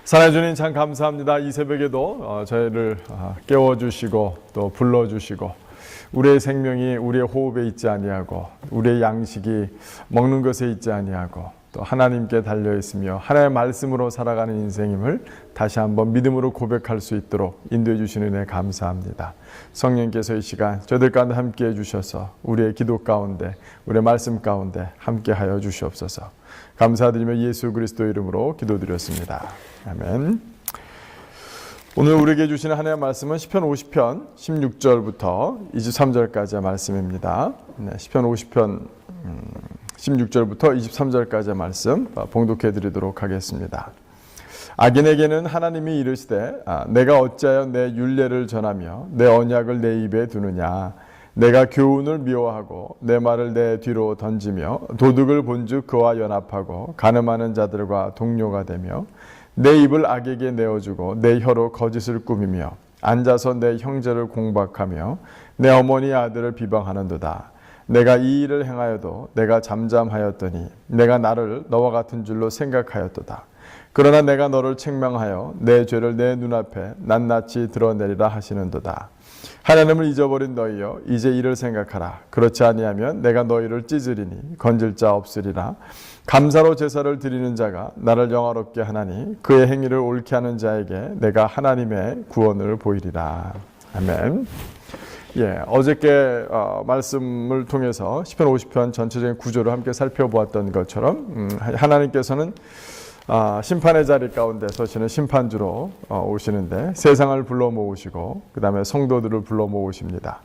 사랑해 주님 참 감사합니다. 이 새벽에도 저희를 깨워주시고 또 불러주시고 우리의 생명이 우리의 호흡에 있지 아니하고 우리의 양식이 먹는 것에 있지 아니하고 또 하나님께 달려있으며 하나님의 말씀으로 살아가는 인생임을 다시 한번 믿음으로 고백할 수 있도록 인도해 주시는 은혜 감사합니다. 성령께서 이 시간 저희들 가운데 함께해 주셔서 우리의 기도 가운데 우리의 말씀 가운데 함께하여 주시옵소서. 감사드리며 예수 그리스도 이름으로 기도드렸습니다. 아멘. 오늘 우리에게 주시는 하나님의 말씀은 시편 50편 16절부터 23절까지의 말씀입니다. 시편 50편 16절부터 23절까지의 말씀 봉독해 드리도록 하겠습니다. 악인에게는 하나님이 이르시되 내가 어찌하여 내 율례를 전하며 내 언약을 내 입에 두느냐. 내가 교훈을 미워하고 내 말을 내 뒤로 던지며 도둑을 본즉 그와 연합하고 간음하는 자들과 동료가 되며 내 입을 악에게 내어주고 내 혀로 거짓을 꾸미며 앉아서 내 형제를 공박하며 내 어머니 아들을 비방하는도다. 내가 이 일을 행하여도 내가 잠잠하였더니 내가 나를 너와 같은 줄로 생각하였도다. 그러나 내가 너를 책망하여 내 죄를 내 눈앞에 낱낱이 드러내리라 하시는도다. 하나님을 잊어버린 너희여 이제 이를 생각하라. 그렇지 아니하면 내가 너희를 찢으리니 건질 자 없으리라. 감사로 제사를 드리는 자가 나를 영화롭게 하나니 그의 행위를 옳게 하는 자에게 내가 하나님의 구원을 보이리라. 아멘. 어저께 말씀을 통해서 시편 50편 전체적인 구조를 함께 살펴보았던 것처럼 하나님께서는 심판의 자리 가운데 서시는 심판주로 오시는데 세상을 불러 모으시고 그 다음에 성도들을 불러 모으십니다.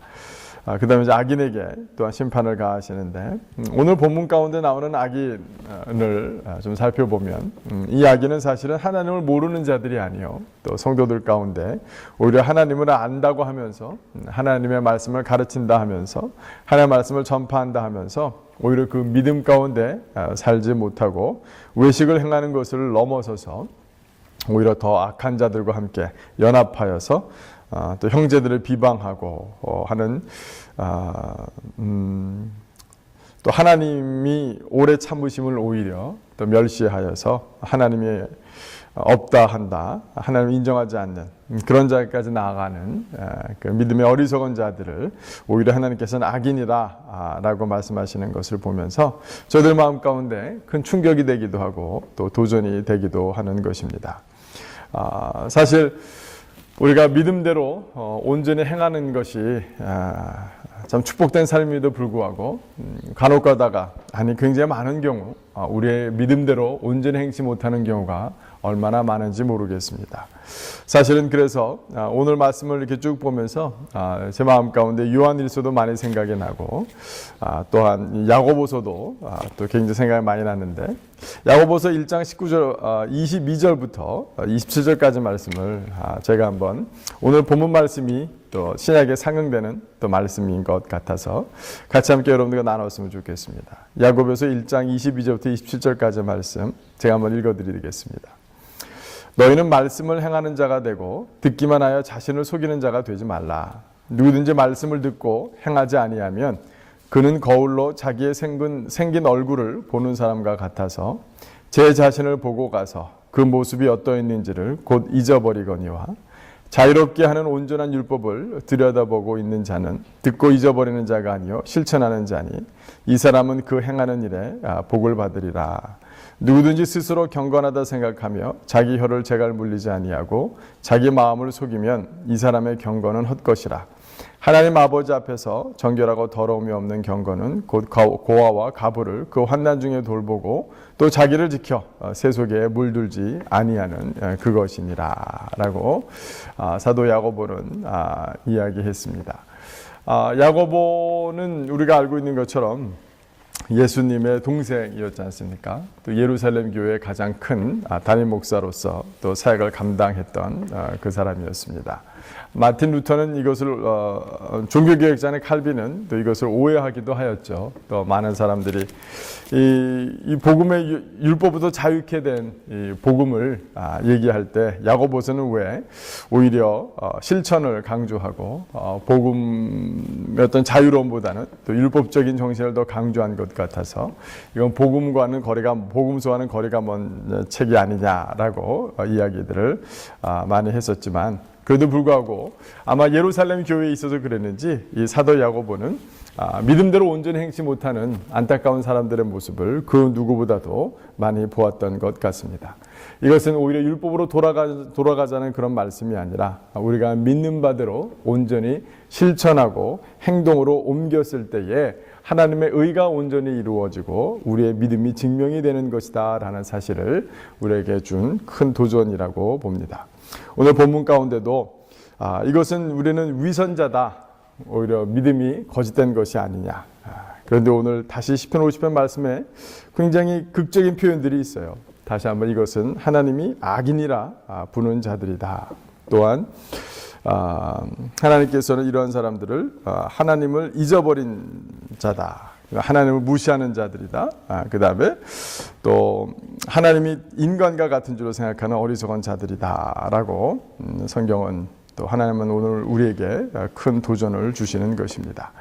그 다음에 이제 악인에게 또한 심판을 가하시는데 오늘 본문 가운데 나오는 악인을 좀 살펴보면 이 악인은 사실은 하나님을 모르는 자들이 아니요 또 성도들 가운데 오히려 하나님을 안다고 하면서 하나님의 말씀을 가르친다 하면서 하나님의 말씀을 전파한다 하면서 오히려 그 믿음 가운데 살지 못하고 외식을 행하는 것을 넘어서서 오히려 더 악한 자들과 함께 연합하여서 또 형제들을 비방하고 하는 또 하나님이 오래 참으심을 오히려 또 멸시하여서 하나님이 없다 한다, 하나님을 인정하지 않는 그런 자까지 나아가는 그 믿음의 어리석은 자들을 오히려 하나님께서는 악인이다 라고 말씀하시는 것을 보면서 저들 마음 가운데 큰 충격이 되기도 하고 또 도전이 되기도 하는 것입니다. 사실 우리가 믿음대로 온전히 행하는 것이 참 축복된 삶임에도 불구하고 간혹 가다가 굉장히 많은 경우 우리의 믿음대로 온전히 행치 못하는 경우가 얼마나 많은지 모르겠습니다. 사실은 그래서 오늘 말씀을 이렇게 쭉 보면서 제 마음 가운데 요한일서도 많이 생각이 나고 또한 야고보서도 또 굉장히 생각이 많이 났는데 야고보서 1장 19절 22절부터 27절까지 말씀을 제가 한번 오늘 본문 말씀이 또 신약에 상응되는 또 말씀인 것 같아서 같이 함께 여러분들과 나눴으면 좋겠습니다. 야고보서 1장 22절부터 27절까지 말씀 제가 한번 읽어드리겠습니다. 너희는 말씀을 행하는 자가 되고 듣기만 하여 자신을 속이는 자가 되지 말라. 누구든지 말씀을 듣고 행하지 아니하면 그는 거울로 자기의 생긴 얼굴을 보는 사람과 같아서 제 자신을 보고 가서 그 모습이 어떠했는지를 곧 잊어버리거니와 자유롭게 하는 온전한 율법을 들여다보고 있는 자는 듣고 잊어버리는 자가 아니요 실천하는 자니 이 사람은 그 행하는 일에 복을 받으리라. 누구든지 스스로 경건하다 생각하며 자기 혀를 재갈 물리지 아니하고 자기 마음을 속이면 이 사람의 경건은 헛것이라. 하나님 아버지 앞에서 정결하고 더러움이 없는 경건은 곧 고아와 가부를 그 환난 중에 돌보고 또 자기를 지켜 세속에 물들지 아니하는 그것이니라 라고 사도 야고보는 이야기했습니다. 야고보는 우리가 알고 있는 것처럼 예수님의 동생이었지 않습니까? 또 예루살렘 교회의 가장 큰 담임 목사로서 또 사역을 감당했던 그 사람이었습니다. 마틴 루터는 이것을 종교개혁자의 칼빈은 또 이것을 오해하기도 하였죠. 또 많은 사람들이 이 복음의 율법부터 자유케 된 이 복음을 얘기할 때 야고보서는 왜 오히려 실천을 강조하고 복음의 어떤 자유로움보다는 또 율법적인 정신을 더 강조한 것 같아서 이건 복음서와는 거리가 먼 책이 아니냐라고 이야기들을 많이 했었지만, 그래도 불구하고 아마 예루살렘 교회에 있어서 그랬는지 이 사도 야고보는 믿음대로 온전히 행치 못하는 안타까운 사람들의 모습을 그 누구보다도 많이 보았던 것 같습니다. 이것은 오히려 율법으로 돌아가자는 그런 말씀이 아니라 우리가 믿는 바대로 온전히 실천하고 행동으로 옮겼을 때에 하나님의 의가 온전히 이루어지고 우리의 믿음이 증명이 되는 것이다 라는 사실을 우리에게 준 큰 도전이라고 봅니다. 오늘 본문 가운데도 이것은 우리는 위선자다, 오히려 믿음이 거짓된 것이 아니냐. 그런데 오늘 다시 시편 50편 말씀에 굉장히 극적인 표현들이 있어요. 다시 한번 이것은 하나님이 악인이라 부는 자들이다. 또한 하나님께서는 이러한 사람들을 하나님을 잊어버린 자다, 하나님을 무시하는 자들이다. 그 다음에 또 하나님이 인간과 같은 줄로 생각하는 어리석은 자들이다라고 성경은, 또 하나님은 오늘 우리에게 큰 도전을 주시는 것입니다.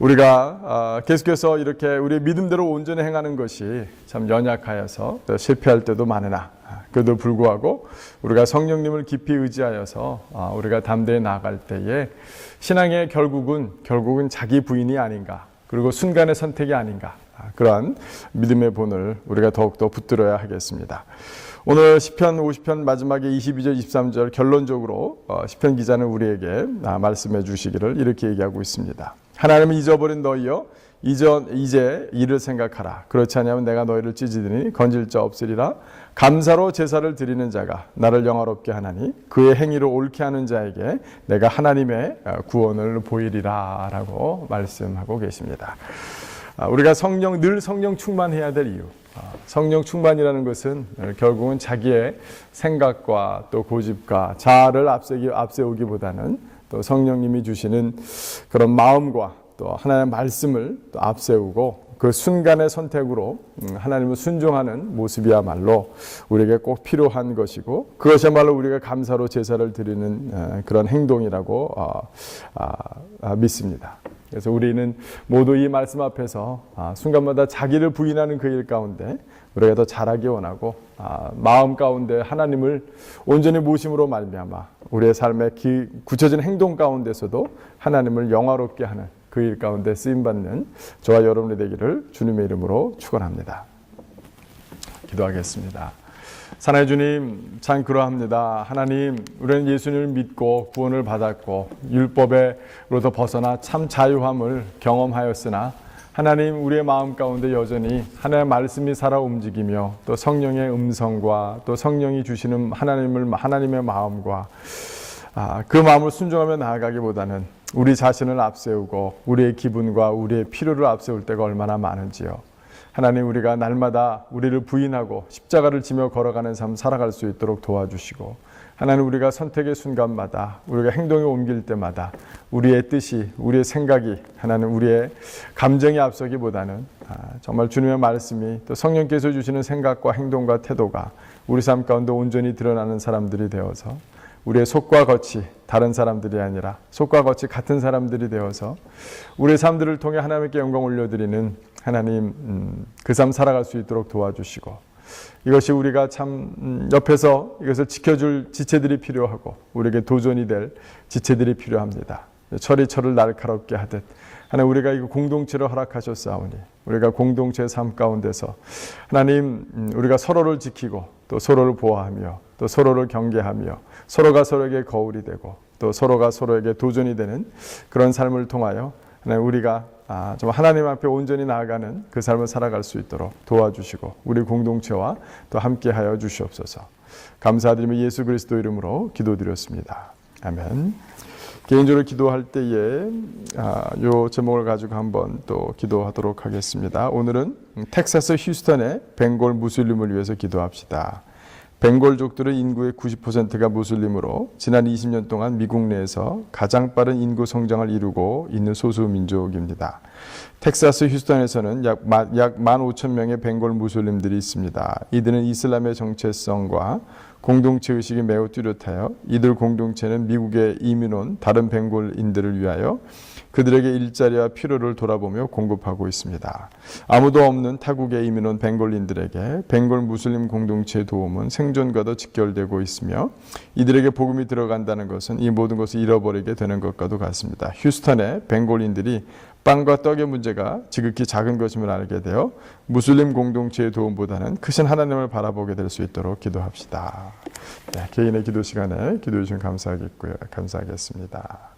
우리가 계속해서 이렇게 우리의 믿음대로 온전히 행하는 것이 참 연약하여서 실패할 때도 많으나, 그래도 불구하고 우리가 성령님을 깊이 의지하여서 우리가 담대히 나아갈 때에 신앙의 결국은 자기 부인이 아닌가, 그리고 순간의 선택이 아닌가, 그러한 믿음의 본을 우리가 더욱더 붙들어야 하겠습니다. 오늘 시편 50편 마지막에 22절 23절 결론적으로 시편 기자는 우리에게 말씀해 주시기를 이렇게 얘기하고 있습니다. 하나님을 잊어버린 너희여 이제 이를 생각하라. 그렇지 않으면 내가 너희를 찢으리니 건질 자 없으리라. 감사로 제사를 드리는 자가 나를 영화롭게 하나니 그의 행위를 옳게 하는 자에게 내가 하나님의 구원을 보이리라 라고 말씀하고 계십니다. 우리가 늘 성령 충만해야 될 이유, 성령 충만이라는 것은 결국은 자기의 생각과 또 고집과 자아를 앞세우기보다는 또 성령님이 주시는 그런 마음과 또 하나님의 말씀을 또 앞세우고 그 순간의 선택으로 하나님을 순종하는 모습이야말로 우리에게 꼭 필요한 것이고, 그것이야말로 우리가 감사로 제사를 드리는 그런 행동이라고 믿습니다. 그래서 우리는 모두 이 말씀 앞에서 순간마다 자기를 부인하는 그 일 가운데 우리가 더 잘하기 원하고, 마음 가운데 하나님을 온전히 모심으로 말미암아 우리의 삶의 구체적인 행동 가운데서도 하나님을 영화롭게 하는 그 일 가운데 쓰임받는 저와 여러분이 되기를 주님의 이름으로 축원합니다. 기도하겠습니다. 사랑의 주님, 참 그러합니다. 하나님, 우리는 예수님을 믿고 구원을 받았고 율법으로부터 벗어나 참 자유함을 경험하였으나 하나님, 우리의 마음 가운데 여전히 하나님의 말씀이 살아 움직이며 또 성령의 음성과 또 성령이 주시는 하나님의 마음과 그 마음을 순종하며 나아가기보다는 우리 자신을 앞세우고 우리의 기분과 우리의 필요를 앞세울 때가 얼마나 많은지요. 하나님, 우리가 날마다 우리를 부인하고 십자가를 지며 걸어가는 삶 살아갈 수 있도록 도와주시고, 하나님, 우리가 선택의 순간마다 우리가 행동에 옮길 때마다 우리의 뜻이, 우리의 생각이, 하나님, 우리의 감정이 앞서기보다는 정말 주님의 말씀이 또 성령께서 주시는 생각과 행동과 태도가 우리 삶 가운데 온전히 드러나는 사람들이 되어서 우리의 속과 겉이 다른 사람들이 아니라 속과 겉이 같은 사람들이 되어서 우리의 삶들을 통해 하나님께 영광 올려드리는 하나님, 그 삶 살아갈 수 있도록 도와주시고, 이것이 우리가 참 옆에서 이것을 지켜줄 지체들이 필요하고 우리에게 도전이 될 지체들이 필요합니다. 철이 철을 날카롭게 하듯 하나님, 우리가 이 공동체를 허락하셨사오니 우리가 공동체의 삶 가운데서 하나님, 우리가 서로를 지키고 또 서로를 보호하며 또 서로를 경계하며 서로가 서로에게 거울이 되고 또 서로가 서로에게 도전이 되는 그런 삶을 통하여 하나님, 우리가 좀 하나님 앞에 온전히 나아가는 그 삶을 살아갈 수 있도록 도와주시고 우리 공동체와 또 함께하여 주시옵소서. 감사드리며 예수 그리스도 이름으로 기도드렸습니다. 아멘. 개인적으로 기도할 때에 이 제목을 가지고 한번 또 기도하도록 하겠습니다. 오늘은 텍사스 휴스턴의 벵골 무슬림을 위해서 기도합시다. 벵골족들은 인구의 90%가 무슬림으로 지난 20년 동안 미국 내에서 가장 빠른 인구 성장을 이루고 있는 소수 민족입니다. 텍사스 휴스턴에서는 약 15,000명의 벵골 무슬림들이 있습니다. 이들은 이슬람의 정체성과 공동체 의식이 매우 뚜렷하여 이들 공동체는 미국에 이민 온 다른 벵골인들을 위하여 그들에게 일자리와 필요를 돌아보며 공급하고 있습니다. 아무도 없는 타국에 이민 온 벵골인들에게 벵골 무슬림 공동체의 도움은 생존과도 직결되고 있으며 이들에게 복음이 들어간다는 것은 이 모든 것을 잃어버리게 되는 것과도 같습니다. 휴스턴의 벵골인들이 빵과 떡의 문제가 지극히 작은 것임을 알게 되어 무슬림 공동체의 도움보다는 크신 하나님을 바라보게 될 수 있도록 기도합시다. 네, 개인의 기도 시간에 기도해 주신 감사하겠고요. 감사하겠습니다.